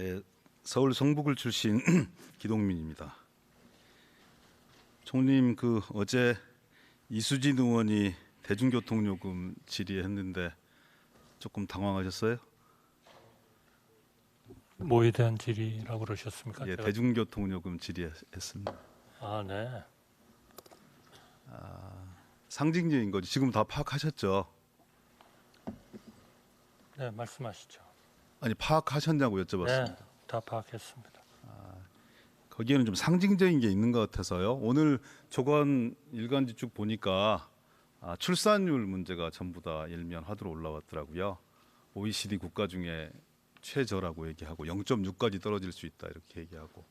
네, 서울 성북을 출신 기동민입니다. 총리님, 어제 이수진 의원이 대중교통요금 질의했는데 조금 당황하셨어요? 뭐에 대한 질의라고 그러셨습니까? 예, 제가- 대중교통요금 질의했습니다. 아, 네. 상징적인 거지. 지금 다 파악하셨죠? 네, 말씀하시죠. 아니, 파악하셨냐고 여쭤봤습니다. 네, 다 파악했습니다. 거기에는 좀 상징적인 게 있는 것 같아서요. 오늘 조간 일간지 쭉 보니까 출산율 문제가 전부 다 일면 화두로 올라왔더라고요. OECD 국가 중에 최저라고 얘기하고 0.6까지 떨어질 수 있다 이렇게 얘기하고,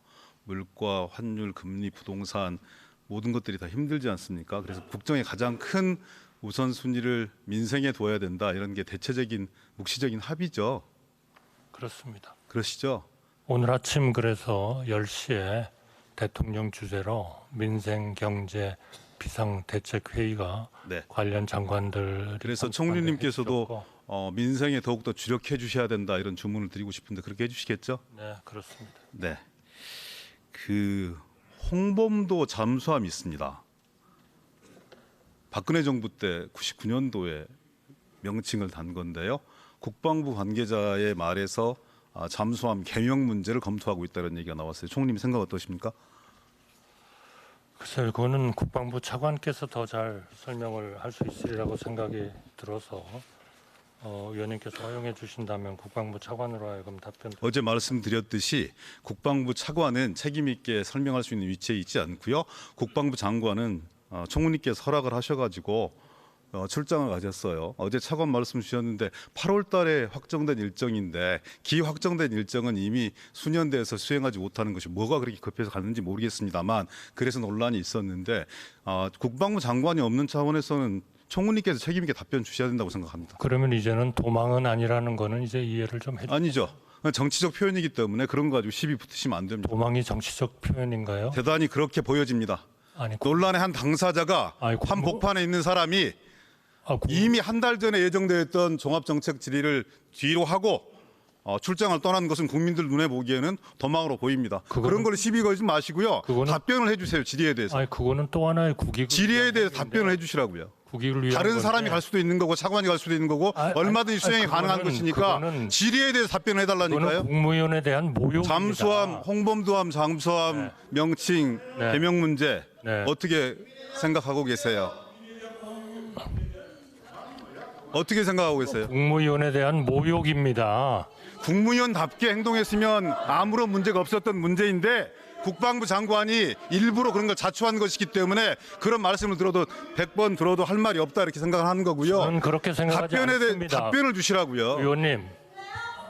물가, 환율, 금리, 부동산 모든 것들이 다 힘들지 않습니까? 그래서 국정의 가장 큰 우선순위를 민생에 둬야 된다, 이런 게 대체적인 묵시적인 합의죠. 그렇습니다. 그러시죠? 오늘 아침 그래서 10시에 대통령 주재로 민생 경제 비상대책회의가 네. 관련 장관들 그래서 총리님께서도 민생에 더욱더 주력해 주셔야 된다, 이런 주문을 드리고 싶은데 그렇게 해주시겠죠? 네, 그렇습니다. 네. 홍범도 잠수함이 있습니다. 박근혜 정부 때 99년도에 명칭을 단 건데요. 국방부 관계자의 말에서 잠수함 개명 문제를 검토하고 있다는 얘기가 나왔어요. 총리님 생각 어떠십니까? 글쎄요, 그거는 국방부 차관께서 더 잘 설명을 할 수 있으리라고 생각이 들어서 의원님께서 허용해 주신다면 국방부 차관으로 하여금 답변. 어제 말씀드렸듯이 국방부 차관은 책임 있게 설명할 수 있는 위치에 있지 않고요. 국방부 장관은 총리께서 허락을 하셔가지고 출장을 가졌어요. 어제 차관 말씀 주셨는데 8월 달에 확정된 일정인데, 기확정된 일정은 이미 수년돼서 수행하지 못하는 것이 뭐가 그렇게 급해서 갔는지 모르겠습니다만, 그래서 논란이 있었는데 국방부 장관이 없는 차원에서는 총리께서 책임 있게 답변 주셔야 된다고 생각합니다. 그러면 이제는 도망은 아니라는 거는 이제 이해를 좀 해주세요. 아니죠. 정치적 표현이기 때문에 그런 거 가지고 시비 붙으시면 안 됩니다. 도망이 정치적 표현인가요? 대단히 그렇게 보여집니다. 아니, 논란의 한 당사자가 아니, 한복판에 있는 사람이 이미 한 달 전에 예정되어 있던 종합정책 질의를 뒤로 하고 출장을 떠난 것은 국민들 눈에 보기에는 도망으로 보입니다. 그런 걸 시비 걸지 마시고요. 답변을 해주세요. 질의에 대해서. 아니, 그거는 또 하나의 국익을 질의에 대해서 답변을 해주시라고요. 국익을 위한 다른 건데. 사람이 갈 수도 있는 거고 차관이 갈 수도 있는 거고 얼마든지 수행이 가능한 것이니까 질의에 대해서 답변을 해달라니까요. 그거는 국무위원에 대한 모욕입니다. 잠수함, 홍범도함, 잠수함 네. 명칭 네. 개명 문제 네. 어떻게 생각하고 계세요? 어떻게 생각하고 계세요? 국무위원에 대한 모욕입니다. 국무위원답게 행동했으면 아무런 문제가 없었던 문제인데, 국방부 장관이 일부러 그런 걸 자초한 것이기 때문에 그런 말씀을 들어도 100번 들어도 할 말이 없다, 이렇게 생각을 하는 거고요. 저는 그렇게 생각하지 않습니다. 답변을 주시라고요. 의원님,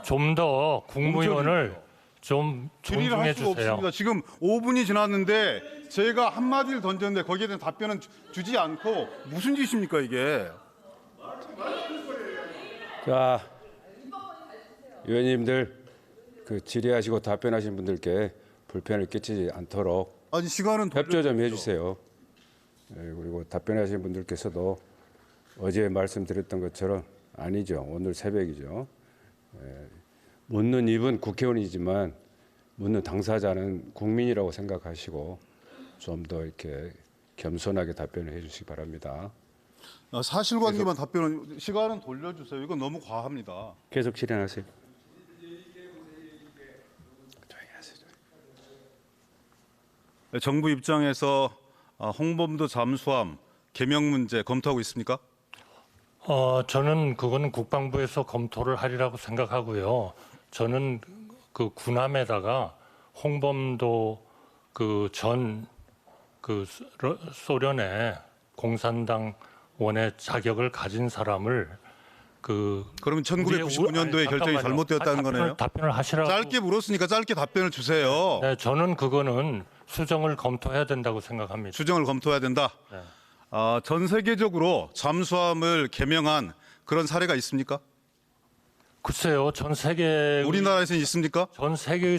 좀 더 국무위원을 좀 질의를 할 존중해 수가 주세요. 없습니다. 지금 5분이 지났는데 제가 한마디를 던졌는데 거기에 대한 답변은 주지 않고, 무슨 짓입니까 이게? 자, 의원님들 질의하시고 답변하신 분들께 불편을 끼치지 않도록 아니, 시간은 협조 좀 해주세요. 그리고 답변하신 분들께서도 어제 말씀드렸던 것처럼 아니죠. 오늘 새벽이죠. 묻는 입은 국회의원이지만 묻는 당사자는 국민이라고 생각하시고 좀 더 이렇게 겸손하게 답변을 해주시기 바랍니다. 사실관계만 답변은, 시간은 돌려주세요. 이건 너무 과합니다. 계속 실행하세요. 정부 입장에서 홍범도 잠수함 개명 문제 검토하고 있습니까? 저는 그거는 국방부에서 검토를 하리라고 생각하고요. 저는 그 군함에다가 홍범도 소련의 공산당 원의 자격을 가진 사람을 그러면 1999년도에 결정이 잘못되었다는 거네요. 답변을 하시라고. 짧게 물었으니까 짧게 답변을 주세요. 네, 저는 그거는 수정을 검토해야 된다고 생각합니다. 수정을 검토해야 된다. 네. 전 세계적으로 잠수함을 개명한 그런 사례가 있습니까? 글쎄요, 전 세계의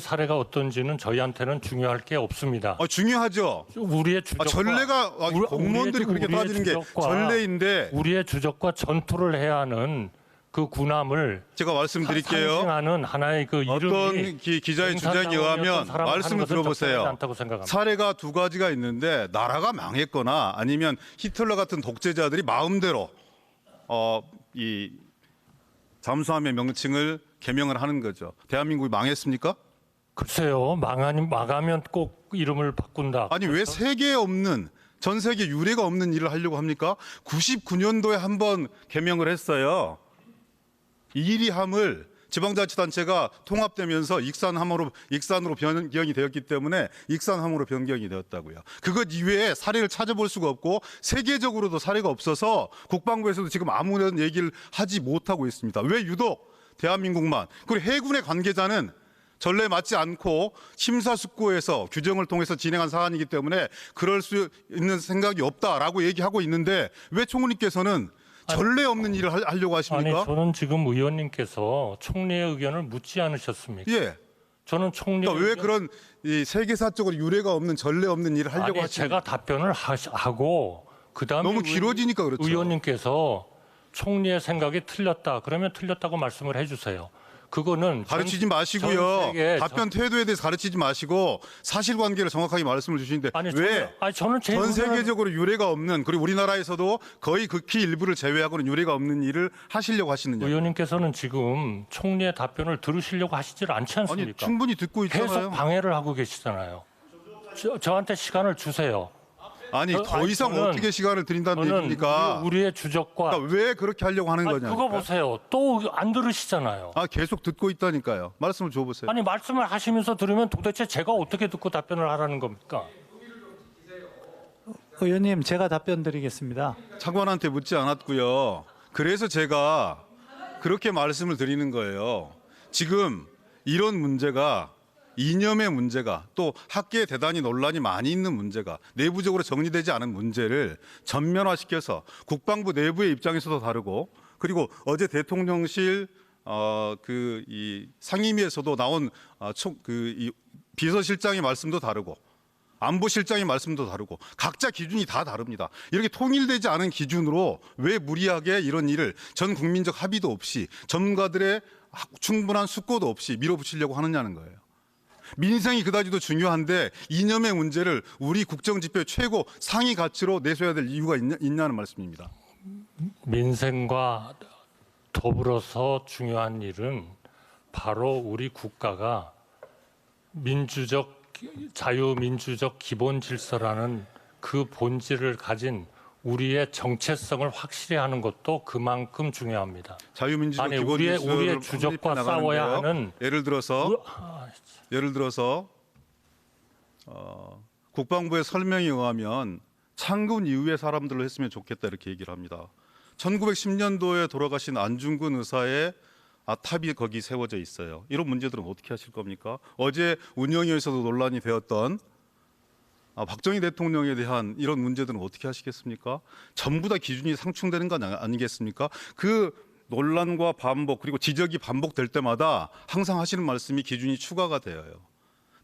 사례가 어떤지는 저희한테는 중요할 게 없습니다. 중요하죠. 우리의 주적과 전례가 공무원들이 그렇게 따지는 게 전례인데, 우리의 주적과 전투를 해야 하는 그 군함을 제가 말씀드릴게요. 상징하는 하나의 그 어떤 이름이 기자의 주장에 의하면 말씀을 들어보세요. 않다고 생각합니다. 사례가 두 가지가 있는데 나라가 망했거나 아니면 히틀러 같은 독재자들이 마음대로 이 잠수함의 명칭을 개명을 하는 거죠. 대한민국이 망했습니까? 글쎄요, 망하면 꼭 이름을 바꾼다. 아니 왜 세계에 없는 전 세계 유례가 없는 일을 하려고 합니까? 99년도에 한 번 개명을 했어요. 이리함을 지방자치단체가 통합되면서 익산으로 변경이 되었기 때문에 익산함으로 변경이 되었다고요. 그것 이외에 사례를 찾아볼 수가 없고 세계적으로도 사례가 없어서 국방부에서도 지금 아무런 얘기를 하지 못하고 있습니다. 왜 유독 대한민국만? 그리고 해군의 관계자는 전례에 맞지 않고 심사숙고해서 규정을 통해서 진행한 사안이기 때문에 그럴 수 있는 생각이 없다라고 얘기하고 있는데 왜 총리께서는 전례 없는 일을 하려고 하십니까? 아니, 저는 지금 의원님께서 총리의 의견을 묻지 않으셨습니까? 예. 저는 총리 그러니까 왜 그런 이 세계사적으로 유례가 없는 전례 없는 일을 하려고 하십니까? 제가 답변을 하고 그다음에 너무 길어지니까 그렇죠. 의원님께서 총리의 생각이 틀렸다. 그러면 틀렸다고 말씀을 해주세요. 그거는 가르치지 전 마시고요. 세계 답변 태도에 대해서 가르치지 마시고 사실관계를 정확하게 말씀을 주시는데 왜 저는 제 전 의견을- 세계적으로 유례가 없는 그리고 우리나라에서도 거의 극히 일부를 제외하고는 유례가 없는 일을 하시려고 하시느냐? 의원님께서는 지금 총리의 답변을 들으시려고 하시질 않지 아니 않습니까? 충분히 듣고 계속 있잖아요. 방해를 하고 계시잖아요. 저한테 시간을 주세요. 아니 더 이상 저는- 어떻게 시간을 드린다는 저는 얘기입니까? 우리의 주적과 그러니까 왜 그렇게 하려고 하는 거냐? 그거 보세요. 또 안 들으시잖아요. 계속 듣고 있다니까요. 말씀을 줘보세요. 아니 말씀을 하시면서 들으면 도대체 제가 어떻게 듣고 답변을 하라는 겁니까? 의원님, 제가 답변 드리겠습니다. 차관한테 묻지 않았고요. 그래서 제가 그렇게 말씀을 드리는 거예요. 지금 이런 문제가 이념의 문제가 또 학계에 대단히 논란이 많이 있는 문제가 내부적으로 정리되지 않은 문제를 전면화시켜서 국방부 내부의 입장에서도 다르고 그리고 어제 대통령실 이 상임위에서도 나온 이 비서실장의 말씀도 다르고 안보실장의 말씀도 다르고 각자 기준이 다 다릅니다. 이렇게 통일되지 않은 기준으로 왜 무리하게 이런 일을 전 국민적 합의도 없이 전문가들의 충분한 숙고도 없이 밀어붙이려고 하느냐는 거예요. 민생이 그다지도 중요한데 이념의 문제를 우리 국정지표 최고 상위 가치로 내세워야 될 이유가 있냐는 말씀입니다. 민생과 더불어서 중요한 일은 바로 우리 국가가 자유민주적 기본 질서라는 그 본질을 가진 우리의 정체성을 확실히 하는 것도 그만큼 중요합니다. 자유민주적 아니, 기본 우리의 질서를 주적과 확립해 싸워야 나가는데요. 하는 예를 들어서 국방부의 설명에 의하면 창군 이후의 사람들로 했으면 좋겠다 이렇게 얘기를 합니다. 1910년도에 돌아가신 안중근 의사의 탑이 거기 세워져 있어요. 이런 문제들은 어떻게 하실 겁니까? 어제 운영위에서도 논란이 되었던 박정희 대통령에 대한 이런 문제들은 어떻게 하시겠습니까? 전부 다 기준이 상충되는 건 아니겠습니까? 그 논란과 반복 그리고 지적이 반복될 때마다 항상 하시는 말씀이 기준이 추가가 되어요.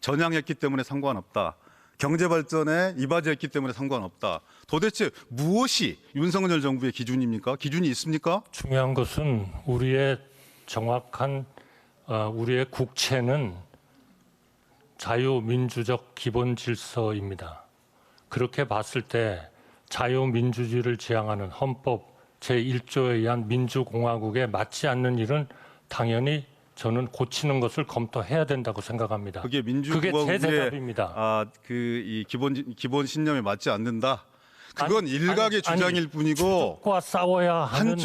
전향했기 때문에 상관없다. 경제 발전에 이바지했기 때문에 상관없다. 도대체 무엇이 윤석열 정부의 기준입니까? 기준이 있습니까? 중요한 것은 우리의 정확한 우리의 국채는 자유민주적 기본 질서입니다. 그렇게 봤을 때 자유민주주의를 지향하는 헌법 제1조에 의한 민주공화국에 맞지 않는 일은 당연히 저는 고치는 것을 검토해야 된다고 생각합니다. 그게 그게 제 민주공화국의 대답입니다. 이 기본 신념에 맞지 않는다. 그건 일각의 주장일 뿐이고 주적과 싸워야 하는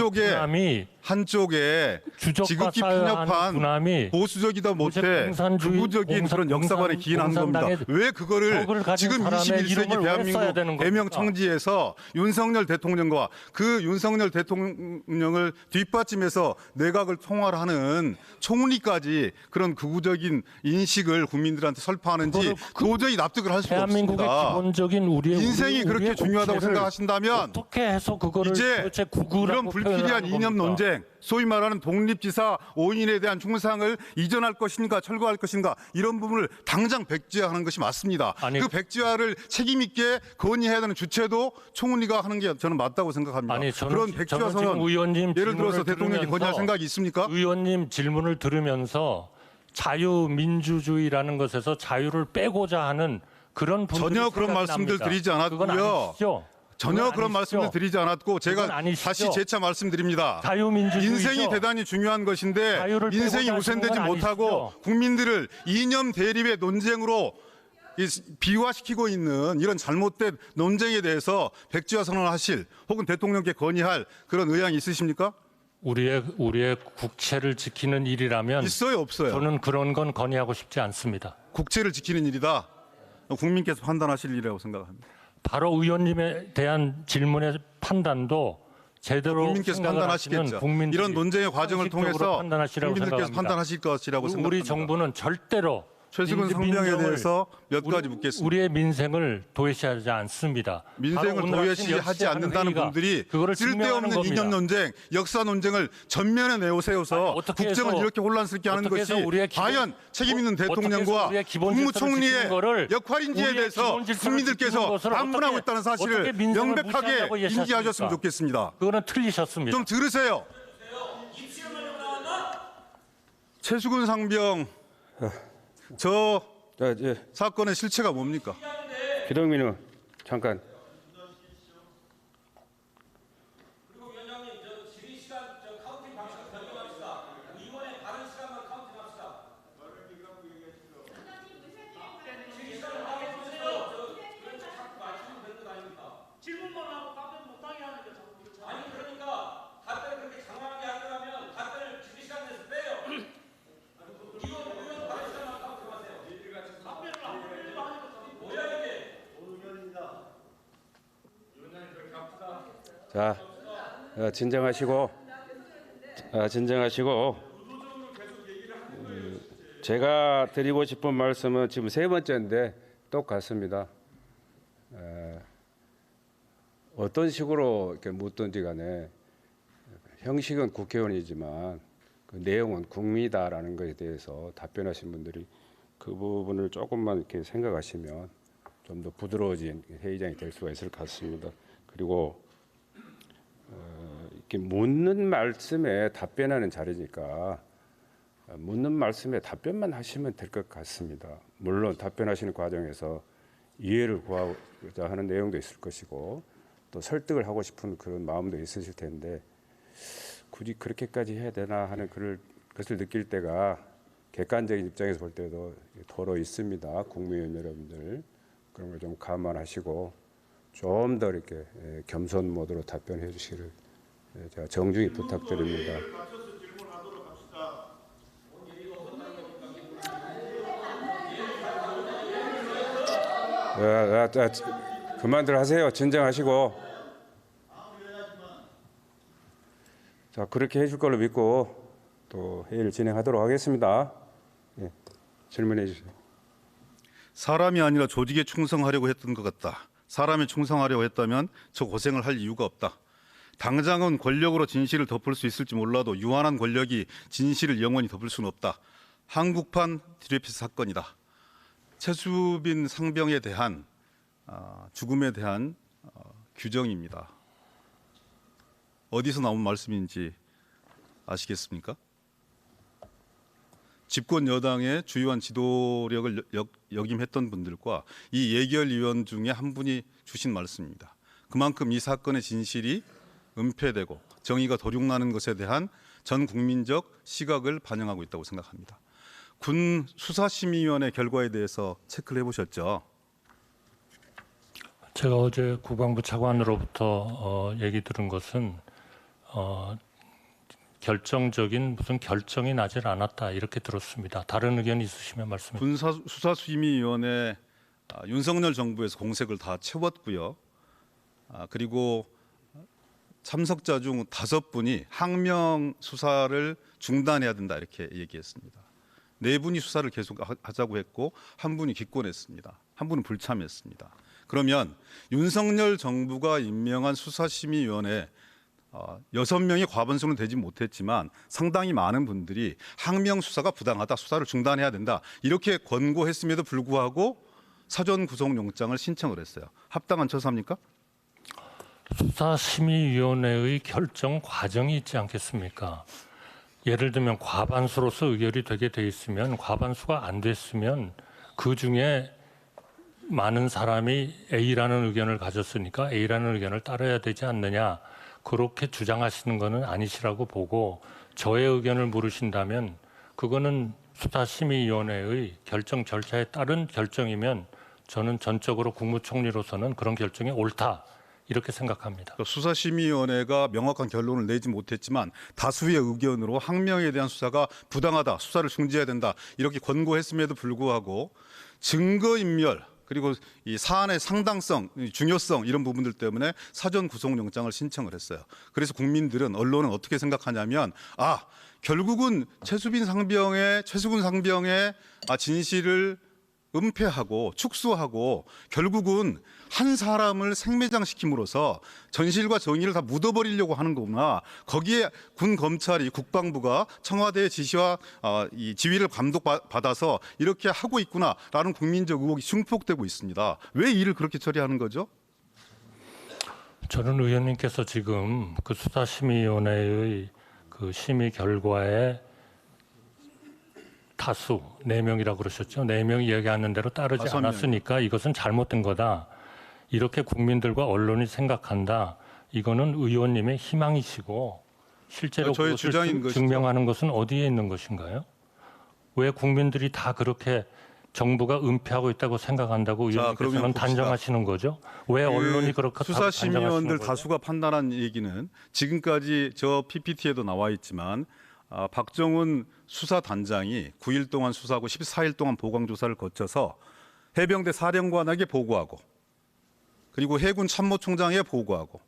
한쪽에 주적과 지극히 싸워야 하는 편협한 군함이 보수적이다 못해 극우적인 그런 역사관에 기인한 겁니다. 왜 그거를 지금 사람의 21세기 이름을 왜 써야 되는 대한민국 대명 겁니까? 청지에서 윤석열 대통령과 그 윤석열 대통령을 뒷받침해서 내각을 통할하는 총리까지 그런 극우적인 인식을 국민들한테 설파하는지 도저히 납득을 할 수가 대한민국의 없습니다. 기본적인 인생이 그렇게 우리의 중요하다고 국채를 생각하신다면 어떻게 해서 그거를 이제 도대체 그런 국우라고 불필요한 표현하는 이념 겁니까? 논쟁 논쟁, 소위 말하는 독립지사 5인에 대한 중상을 이전할 것인가 철거할 것인가 이런 부분을 당장 백지화하는 것이 맞습니다. 아니, 그 백지화를 책임 있게 건의해야 되는 주체도 총리가 하는 게 저는 맞다고 생각합니다. 아니, 그런 백지화 지금 선언 의원님 예를 들어서 질문을 대통령이 건의할 들으면서 생각이 있습니까? 의원님 질문을 들으면서 자유민주주의라는 것에서 자유를 빼고자 하는 그런 분들이 전혀 그런 생각이 말씀들 납니다. 드리지 않았고요. 그건 아니시죠? 전혀 그건 그런 아니시죠? 말씀을 드리지 않았고 제가 그건 아니시죠? 다시 재차 말씀드립니다. 자유민주주의죠. 인생이 대단히 중요한 것인데 자유를 인생이 빼고자 우선되지 하시는 건 못하고 아니시죠? 국민들을 이념 대립의 논쟁으로 비화시키고 있는 이런 잘못된 논쟁에 대해서 백지화 선언하실 혹은 대통령께 건의할 그런 의향이 있으십니까? 우리의 국채를 지키는 일이라면 있어요, 없어요? 저는 그런 건 건의하고 싶지 않습니다. 국채를 지키는 일이다. 국민께서 판단하실 일이라고 생각합니다. 바로 의원님에 대한 질문의 판단도 제대로 국민께서 생각을 하시는 판단하시겠죠. 국민들이 이런 논쟁의 과정을 상식적으로 통해서 판단하시라고 국민들께서 생각합니다. 판단하실 것이라고 생각합니다. 우리 정부는 절대로 최수근 상병에 대해서 몇 가지 묻겠습니다. 우리의 민생을 도외시하지 않습니다. 민생을 바로 오늘 도외시하지 아침 않는다는 회의가 분들이 그거를 증명하는 쓸데없는 겁니다. 이념 논쟁, 역사 논쟁을 전면에 내세워서 아니, 어떻게 국정을 해서- 이렇게 혼란스럽게 하는 어떻게 것이 해서 우리의 기본- 과연 책임 있는 어떻게 해서 대통령과 우리의 기본 질서를 국무총리의 지키는 거를 역할인지에 우리의 대해서 기본 질서를 지키는 국민들께서 것을 반문하고 어떻게- 있다는 사실을 어떻게 민생을 명백하게 무시한다고 인지하셨으면 얘기하십니까? 좋겠습니다. 그거는 틀리셨습니다. 좀 들으세요. 최수근 상병 저 자, 이제 사건의 실체가 뭡니까? 기동민은 잠깐. 질문만 하고 답변 못하게 하니까 자꾸 그렇죠. 아니 그러니까 답변을 그렇게 장황하게 하더라면 답변을 준비 시간 내서 빼요. 이건 다른 시간만 답변하세요. 답변을 안 빼려고 하니까 자꾸 뭐야 이게. 자, 진정하시고, 진정하시고. 제가 드리고 싶은 말씀은 지금 세 번째인데 똑같습니다. 어떤 식으로 이렇게 묻든지 간에 형식은 국회의원이지만 그 내용은 국민이다라는 것에 대해서 답변하신 분들이 그 부분을 조금만 이렇게 생각하시면 좀 더 부드러워진 회의장이 될 수가 있을 것 같습니다. 그리고 이렇게 묻는 말씀에 답변하는 자리니까 묻는 말씀에 답변만 하시면 될 것 같습니다. 물론 답변하시는 과정에서 이해를 구하고자 하는 내용도 있을 것이고 또 설득을 하고 싶은 그런 마음도 있으실 텐데 굳이 그렇게까지 해야 되나 하는 그것을 느낄 때가 객관적인 입장에서 볼 때도 더러 있습니다. 국무위원 여러분들 그런 걸 좀 감안하시고 좀 더 이렇게 겸손 모드로 답변해 주시기를 제가 정중히 부탁드립니다. 그만들 하세요. 진정하시고. 자, 그렇게 해줄 걸로 믿고 또 회의를 진행하도록 하겠습니다. 예, 질문해 주세요. 사람이 아니라 조직에 충성하려고 했던 것 같다. 사람에 충성하려고 했다면 저 고생을 할 이유가 없다. 당장은 권력으로 진실을 덮을 수 있을지 몰라도 유한한 권력이 진실을 영원히 덮을 수는 없다. 한국판 드레피스 사건이다. 최수빈 상병에 대한 죽음에 대한 규정입니다. 어디서 나온 말씀인지 아시겠습니까? 집권 여당의 주요한 지도력을 역임했던 분들과 이 예결위원 중에 한 분이 주신 말씀입니다. 그만큼 이 사건의 진실이 은폐되고 정의가 도륙나는 것에 대한 전 국민적 시각을 반영하고 있다고 생각합니다. 군 수사심의위원회 결과에 대해서 체크를 해보셨죠? 제가 어제 국방부 차관으로부터 얘기 들은 것은 결정적인 무슨 결정이 나질 않았다 이렇게 들었습니다. 다른 의견 있으시면 말씀해 주세요. 군 수사심의위원회 윤석열 정부에서 공색을 다 채웠고요. 그리고 참석자 중 5분이 항명 수사를 중단해야 된다 이렇게 얘기했습니다. 4분이 수사를 계속 하자고 했고 1분이 기권했습니다. 1분은 불참했습니다. 그러면 윤석열 정부가 임명한 수사심의위원회 6명이 과반수는 되지 못했지만 상당히 많은 분들이 항명 수사가 부당하다, 수사를 중단해야 된다 이렇게 권고했음에도 불구하고 사전 구속영장을 신청을 했어요. 합당한 처사입니까? 수사심의위원회의 결정 과정이 있지 않겠습니까? 예를 들면 과반수로서 의결이 되게 돼 있으면 과반수가 안 됐으면 그 중에 많은 사람이 A라는 의견을 가졌으니까 A라는 의견을 따라야 되지 않느냐 그렇게 주장하시는 것은 아니시라고 보고 저의 의견을 물으신다면 그거는 수사심의위원회의 결정 절차에 따른 결정이면 저는 전적으로 국무총리로서는 그런 결정이 옳다 이렇게 생각합니다. 수사심의위원회가 명확한 결론을 내지 못했지만 다수의 의견으로 항명에 대한 수사가 부당하다, 수사를 중지해야 된다 이렇게 권고했음에도 불구하고 증거인멸 그리고 이 사안의 상당성, 중요성 이런 부분들 때문에 사전 구속영장을 신청을 했어요. 그래서 국민들은 언론은 어떻게 생각하냐면 결국은 최수근 상병의 진실을 은폐하고 축소하고 결국은 한 사람을 생매장시킴으로써 전실과 정의를 다 묻어버리려고 하는 거구나. 거기에 군 검찰이 국방부가 청와대의 지시와 이 지휘를 감독받아서 이렇게 하고 있구나라는 국민적 의혹이 증폭되고 있습니다. 왜 일을 그렇게 처리하는 거죠? 저는 의원님께서 지금 그 수사심의위원회의 그 심의 결과에 다수 4명이라고 그러셨죠. 4명이 얘기하는 대로 따르지 5명. 않았으니까 이것은 잘못된 거다. 이렇게 국민들과 언론이 생각한다. 이거는 의원님의 희망이시고 실제로 저의 그것을 주장인 것이죠. 증명하는 것은 어디에 있는 것인가요? 왜 국민들이 다 그렇게 정부가 은폐하고 있다고 생각한다고 그러면 의원님께서는 봅시다. 단정하시는 거죠? 왜 언론이 그렇게 수사심의위원들 거죠? 다수가 판단한 얘기는 지금까지 저 PPT에도 나와 있지만 박정훈 수사단장이 9일 동안 수사하고 14일 동안 보강조사를 거쳐서 해병대 사령관에게 보고하고 그리고 해군 참모총장에 보고하고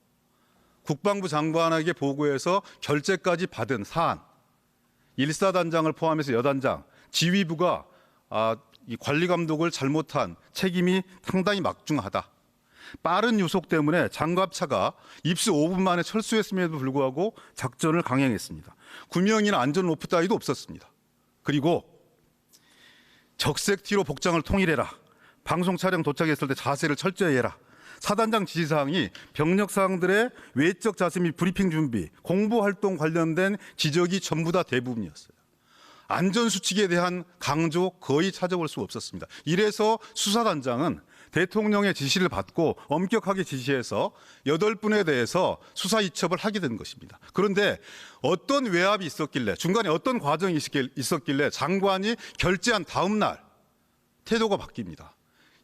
국방부 장관에게 보고해서 결재까지 받은 사안 1사단장을 포함해서 여단장 지휘부가 이 관리 감독을 잘못한 책임이 상당히 막중하다. 빠른 유속 때문에 장갑차가 입수 5분 만에 철수했음에도 불구하고 작전을 강행했습니다. 구명이나 안전 로프 따위도 없었습니다. 그리고 적색 티로 복장을 통일해라. 방송 촬영 도착했을 때 자세를 철저히 해라. 사단장 지시사항이 병력사항들의 외적 자세 및 브리핑 준비, 공보활동 관련된 지적이 전부 다 대부분이었어요. 안전수칙에 대한 강조 거의 찾아볼 수 없었습니다. 이래서 수사단장은 대통령의 지시를 받고 엄격하게 지시해서 8분에 대해서 수사 이첩을 하게 된 것입니다. 그런데 어떤 외압이 있었길래 중간에 어떤 과정이 있었길래 장관이 결재한 다음 날 태도가 바뀝니다.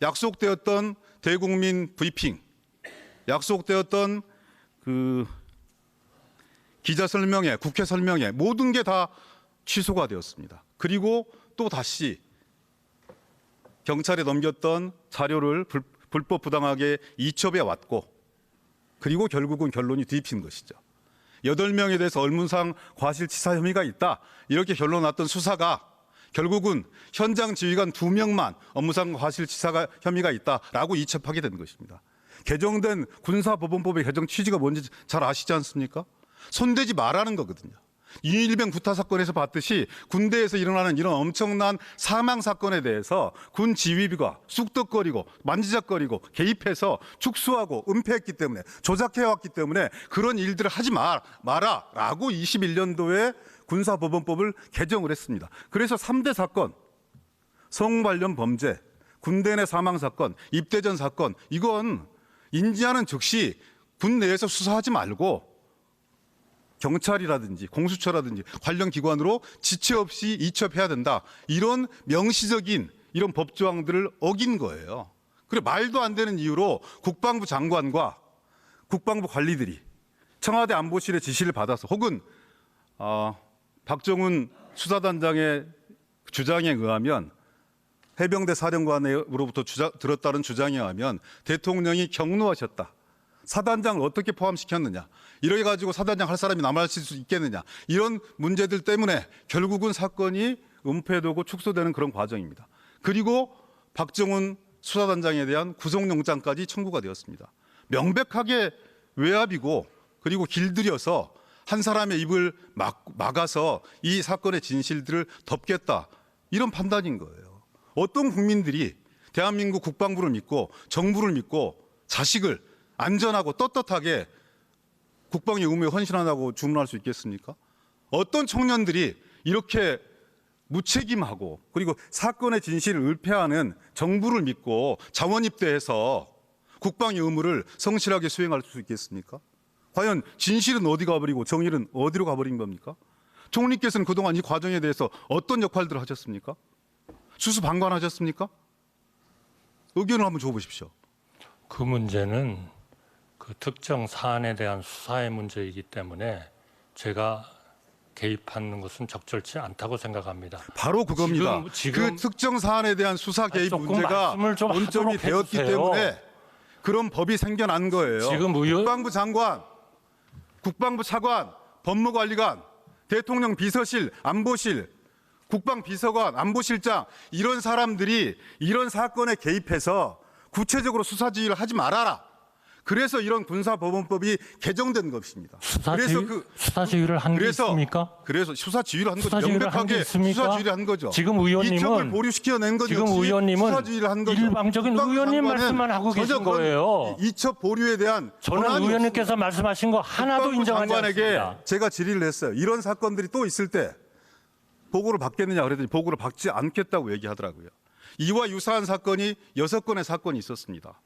약속되었던 대국민 브리핑, 약속되었던 그 기자 설명회, 국회 설명회 모든 게 다 취소가 되었습니다. 그리고 또 다시 경찰에 넘겼던 자료를 불법 부당하게 이첩해 왔고 그리고 결국은 결론이 뒤집힌 것이죠. 8명에 대해서 얼문상 과실치사 혐의가 있다. 이렇게 결론 났던 수사가 결국은 현장 지휘관 2명만 업무상 과실치사 혐의가 있다라고 이첩하게 된 것입니다. 개정된 군사법원법의 개정 취지가 뭔지 잘 아시지 않습니까? 손대지 말라는 거거든요. 윤일병 구타 사건에서 봤듯이 군대에서 일어나는 이런 엄청난 사망 사건에 대해서 군 지휘부가 쑥덕거리고 만지작거리고 개입해서 축소하고 은폐했기 때문에 조작해왔기 때문에 그런 일들을 하지 마라라고 21년도에 군사법원법을 개정을 했습니다. 그래서 3대 사건, 성 관련 범죄, 군대 내 사망 사건, 입대 전 사건 이건 인지하는 즉시 군 내에서 수사하지 말고 경찰이라든지 공수처라든지 관련 기관으로 지체 없이 이첩해야 된다. 이런 명시적인 이런 법조항들을 어긴 거예요. 그리고 말도 안 되는 이유로 국방부 장관과 국방부 관리들이 청와대 안보실의 지시를 받아서 혹은 박정훈 수사단장의 주장에 의하면 해병대 사령관으로부터 들었다는 주장에 의하면 대통령이 경로하셨다. 사단장을 어떻게 포함시켰느냐. 이래 가지고 사단장 할 사람이 남아있을 수 있겠느냐. 이런 문제들 때문에 결국은 사건이 은폐되고 축소되는 그런 과정입니다. 그리고 박정훈 수사단장에 대한 구속영장까지 청구가 되었습니다. 명백하게 외압이고 그리고 길들여서 한 사람의 입을 막아서 이 사건의 진실들을 덮겠다. 이런 판단인 거예요. 어떤 국민들이 대한민국 국방부를 믿고 정부를 믿고 자식을 안전하고 떳떳하게 국방의 의무에 헌신한다고 주문할 수 있겠습니까? 어떤 청년들이 이렇게 무책임하고 그리고 사건의 진실을 은폐하는 정부를 믿고 자원 입대해서 국방의 의무를 성실하게 수행할 수 있겠습니까? 과연 진실은 어디 가버리고 정의는 어디로 가버린 겁니까? 총리께서는 그동안 이 과정에 대해서 어떤 역할들을 하셨습니까? 수수방관하셨습니까? 의견을 한번 줘보십시오. 그 문제는 그 특정 사안에 대한 수사의 문제이기 때문에 제가 개입하는 것은 적절치 않다고 생각합니다. 바로 그겁니다. 지금 그 특정 사안에 대한 수사 개입 조금 문제가 말씀을 좀 본점이 하도록 되었기 해주세요. 때문에 그런 법이 생겨난 거예요. 지금 국방부 장관, 국방부 차관, 법무관리관, 대통령 비서실, 안보실, 국방비서관, 안보실장 이런 사람들이 이런 사건에 개입해서 구체적으로 수사 지휘를 하지 말아라. 그래서 이런 군사법원법이 개정된 것입니다. 수사 지휘를 한 게 있습니까? 그래서 수사 지휘를 한 거죠. 수사 지휘를 한게 명백하게 있습니까? 수사 지휘를 한 거죠. 지금 의원님은 이첩을 보류시켜낸 거죠. 지금 의원님은 수사 지휘를 한 거죠. 일방적인 국방부 의원님 장관은 말씀만 하고 전혀 계신 그런 거예요. 이첩 보류에 대한 저는 권한이 의원님께서 없습니다. 말씀하신 거 하나도 국방부 인정하지 장관에게 않습니다. 제가 질의를 했어요. 이런 사건들이 또 있을 때 보고를 받겠느냐 그랬더니 보고를 받지 않겠다고 얘기하더라고요. 이와 유사한 사건이 6건의 사건이 있었습니다.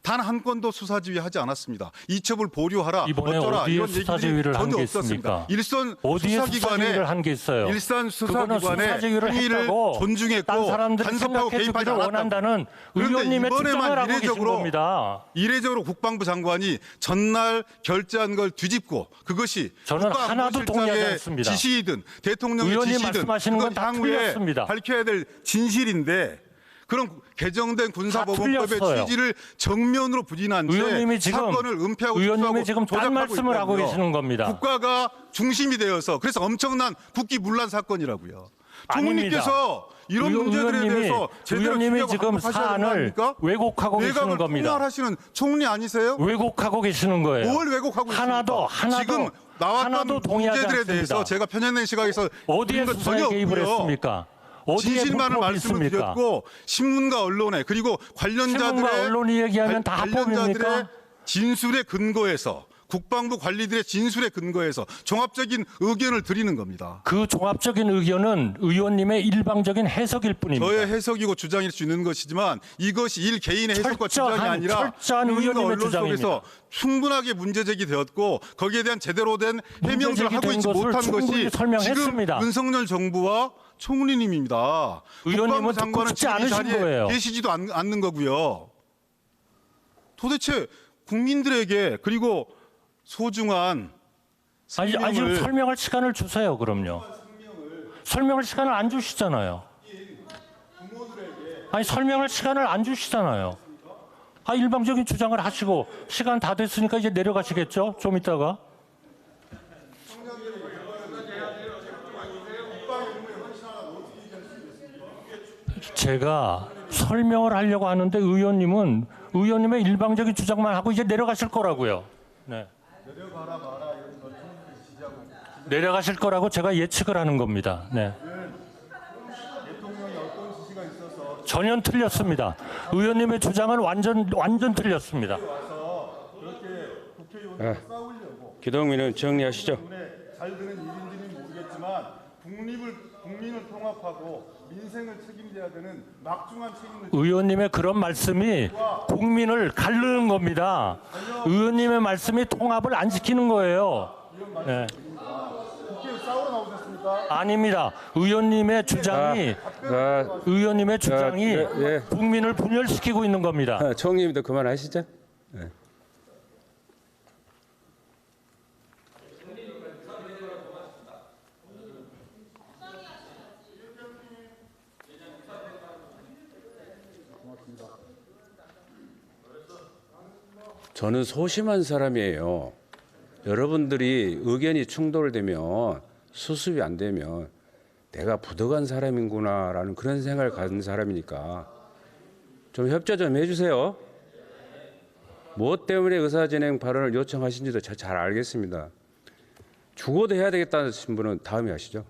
단 한 건도 수사 지휘하지 않았습니다. 이첩을 보류하라, 이번에 어쩌라 어디에 이런 수사 얘기들이 지휘를 한 전혀 게 없었습니다. 있습니까? 일선 어디에 수사 수사기관에 지휘를 한 게 있어요? 일선 그거는 수사 수사기관의 지휘를 행위를 했다고 딴 존중했고 사람들이 간섭하고 생각해 개입하지 주기를 않았다. 원한다는 그런데 의원님의 이번에만 주장을 하고 계신 이례적으로 겁니다. 이례적으로 국방부 장관이 전날 결재한 걸 뒤집고 그것이 저는 하나도 동의하지 국방부실장의 않습니다. 지시이든 대통령의 의원님 지시이든 말씀하시는 그건 건다 향후에 틀렸습니다. 밝혀야 될 진실인데 그런 개정된 군사법원법의 틀렸어요. 취지를 정면으로 부인한 채 의원님이 지금 사건을 은폐하고 의원님이 축소하고 지금 딴 조작하고 말씀을 하고 있다고요. 계시는 겁니다. 국가가 중심이 되어서 그래서 엄청난 국기문란 사건이라고요. 아닙니다. 총리께서 이런 문제들에 대해서 제대로 의원님이 추적을 지금 하셔야 되는 거 사안을 아닙니까? 왜곡하고 계시는 외곽을 겁니다. 통할하시는 총리 아니세요? 왜곡하고 계시는 거예요. 뭘 왜곡하고 하나도 있습니까? 지금 나왔던 하나도 동의하지 문제들에 않습니다. 대해서 제가 편향된 시각에서 어디에 보는 건 수사에 전혀 개입을 없고요. 했습니까? 어디에 진실만을 불법이 말씀을 있습니까? 드렸고 신문과 언론에 그리고 신문과 관련자들의 언론이 얘기하면 다 관련자들의 합법입니까? 진술에 근거해서 국방부 관리들의 진술에 근거해서 종합적인 의견을 드리는 겁니다. 그 종합적인 의견은 의원님의 일방적인 해석일 뿐입니다. 저의 해석이고 주장일 수 있는 것이지만 이것이 일 개인의 해석과 철저한, 주장이 아니라 철저한 국민과 의원님의 언론 주장입니다. 속에서 충분하게 문제 제기되었고 거기에 대한 제대로 된 해명들을 하고 제기된 있지 것을 못한 것이 충분히 설명했습니다. 지금 윤석열 정부와 총리님입니다. 의원님은 국방부 듣고 장관은 싶지 지금 이 않으신 자리에 거예요. 계시지도 않는 거고요. 도대체 국민들에게 그리고 소중한 아니 생명을 좀 설명할 시간을 주세요. 그럼요. 설명할 시간을 안 주시잖아요. 아니 설명할 시간을 안 주시잖아요. 일방적인 주장을 하시고 시간 다 됐으니까 이제 내려가시겠죠? 좀 이따가. 제가 설명을 하려고 하는데 의원님은 의원님의 일방적인 주장만 하고 이제 내려가실 거라고요. 네. 내려가실 거라고 제가 예측을 하는 겁니다. 네. 전혀 틀렸습니다. 의원님의 주장은 완전 틀렸습니다. 기동민은 정리하시죠. 잘 되는 일인지는 모르겠지만 국민을 통합하고 민생을 책임져야 되는 막중한 책임을 의원님의 그런 말씀이 국민을 가르는 겁니다. 의원님의 말씀이 통합을 안 지키는 거예요. 네. 국회에 싸우러 나오셨습니까? 아닙니다. 의원님의 주장이 예. 국민을 분열시키고 있는 겁니다. 총리님도 그만하시죠. 네. 저는 소심한 사람이에요. 여러분들이 의견이 충돌되면 수습이 안 되면 내가 부득한 사람인구나라는 그런 생각을 가진 사람이니까 좀 협조 좀 해주세요. 무엇 때문에 의사진행 발언을 요청하신지도 잘 알겠습니다. 죽어도 해야 되겠다는 분은 다음에 하시죠.